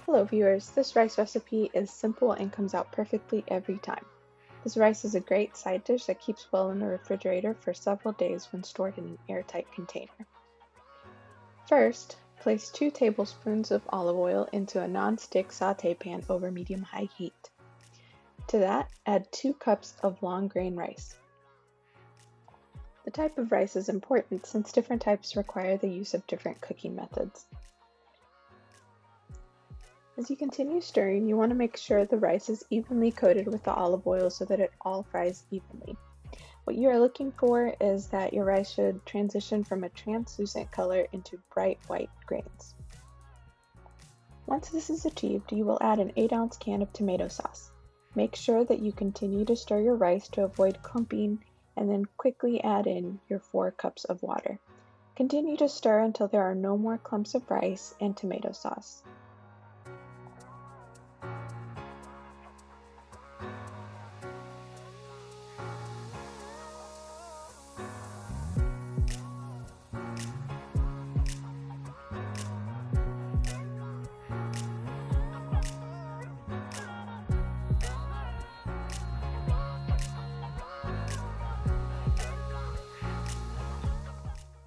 Hello viewers, this rice recipe is simple and comes out perfectly every time. This rice is a great side dish that keeps well in the refrigerator for several days when stored in an airtight container. First, place 2 tablespoons of olive oil into a non-stick saute pan over medium-high heat. To that, add 2 cups of long grain rice. The type of rice is important since different types require the use of different cooking methods. As you continue stirring, you want to make sure the rice is evenly coated with the olive oil so that it all fries evenly. What you are looking for is that your rice should transition from a translucent color into bright white grains. Once this is achieved, you will add an 8-ounce can of tomato sauce. Make sure that you continue to stir your rice to avoid clumping and then quickly add in your 4 cups of water. Continue to stir until there are no more clumps of rice and tomato sauce.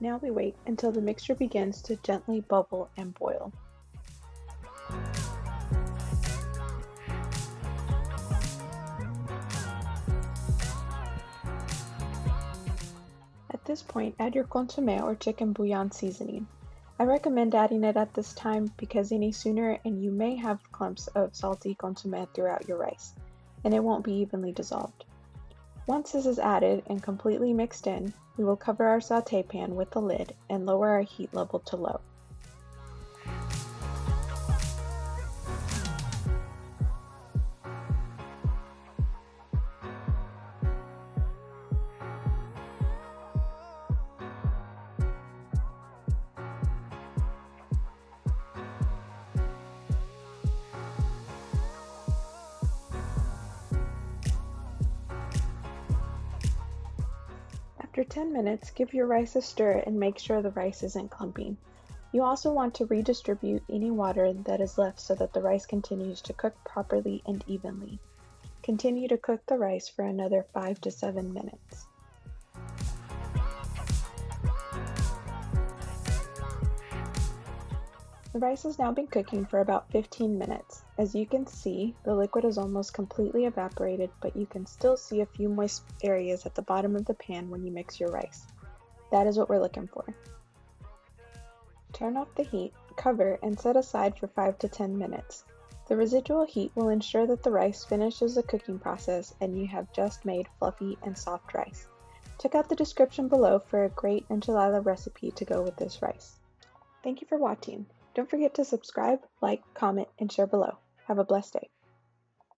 Now we wait until the mixture begins to gently bubble and boil. At this point, add your consommé or chicken bouillon seasoning. I recommend adding it at this time because any sooner and you may have clumps of salty consommé throughout your rice, and it won't be evenly dissolved. Once this is added and completely mixed in, we will cover our sauté pan with the lid and lower our heat level to low. After 10 minutes, give your rice a stir and make sure the rice isn't clumping. You also want to redistribute any water that is left so that the rice continues to cook properly and evenly. Continue to cook the rice for another 5 to 7 minutes. The rice has now been cooking for about 15 minutes. As you can see, the liquid is almost completely evaporated, but you can still see a few moist areas at the bottom of the pan when you mix your rice. That is what we're looking for. Turn off the heat, cover, and set aside for 5 to 10 minutes. The residual heat will ensure that the rice finishes the cooking process and you have just made fluffy and soft rice. Check out the description below for a great enchilada recipe to go with this rice. Thank you for watching. Don't forget to subscribe, like, comment, and share below. Have a blessed day.